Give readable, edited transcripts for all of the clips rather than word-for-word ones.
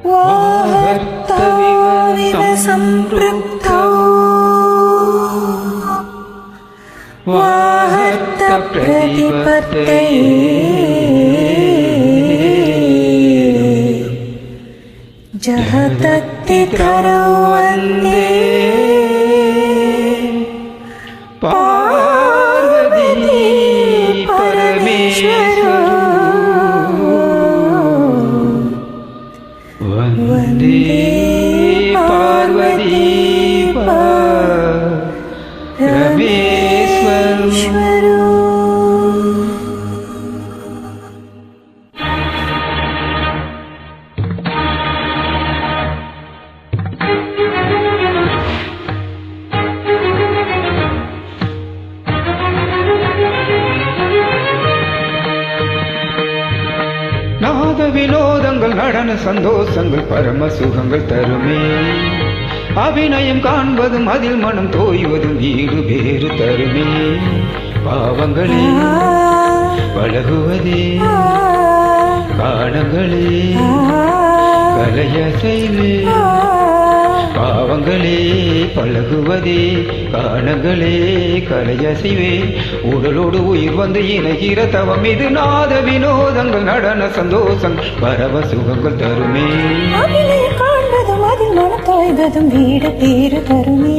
वाहत्तविवसंपृक्तौ वाहत्तप्रतिपत्तये जहतत्तितरौ वन्दे पार्वती परमेश्वरौ वन्दे पार्वती परमेश्वरौ. நாத வினோதங்கள் நடன சந்தோஷங்கள் பரம சுகங்கள் தருமே. அபிநயம் காண்பதும் அதில் மனம் தோய்வதும் வீடு வேறு தருமே. பாவங்களே பழகுவதே காணங்களே கலையசைவே. பாவங்களே பழகுவதே காணங்களே கலையசைவே. உடலோடு உயிர் வந்து இணைகிற தவம் இது. நாத வினோதங்கள் நடன சந்தோஷம் பரவ சுகங்கள் தருமே. காண்பதும் அதில் மனம் தோய்வதும் வீடு பேரு தருமே.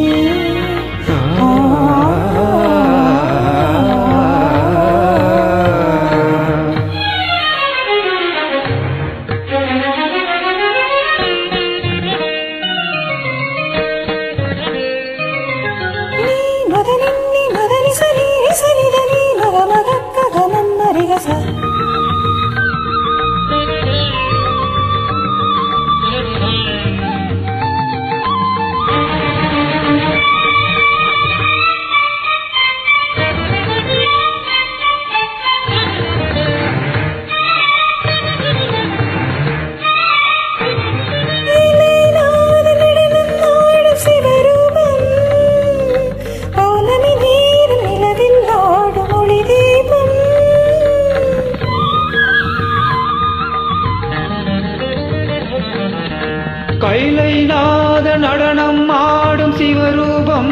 கைலைநாத நடனம் ஆடும் சிவரூபம்.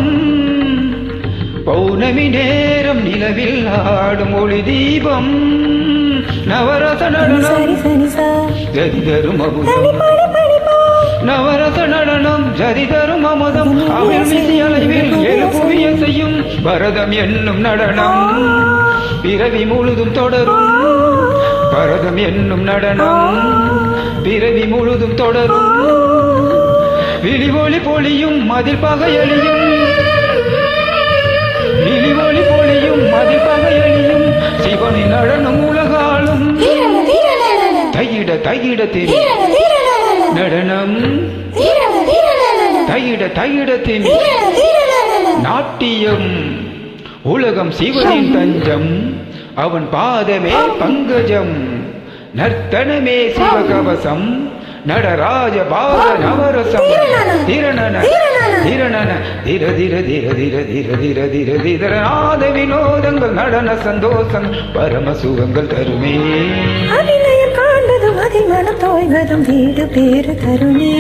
பௌர்ணமி நேரம் நிலவில் ஆடும் ஒளி தீபம். நவரச நடனம் ஜதி தரும் அமுதம். நவரச நடனம் ஜதி தரும் அமுதம். அமிழ் விசி அளவில் எழுப்புவிய செய்யும் பரதம் என்னும் நடனம் பிறவி முழுதும் தொடரும். பரதம் என்னும் நடனம் பிறவி முழுதும் தொடரும். விழிவொளி பொழியும் மதில் பகையழியும். விழிவொளி பொழியும் மதில் பகையழியும். சிவனின் நடனம் உலகாலும் தையிட தையிட தெரியும் நடனம். தையிட தையிட தெரியும் நாட்டியம். உலகம் சிவனின் தஞ்சம். அவன் பாதமே பங்கஜம். நர்த்தனமே சிவகவசம். நடராஜ பாத நவரசம். திரணன திரணன திர திர திர திர திர திர திர திர. நாத வினோதங்கள் நடன சந்தோஷம் பரம சுகங்கள் தருமே. அபிநயம் காண்பதும் அதில் மனம் தோய்வதும் வீடு பேரு தருமே.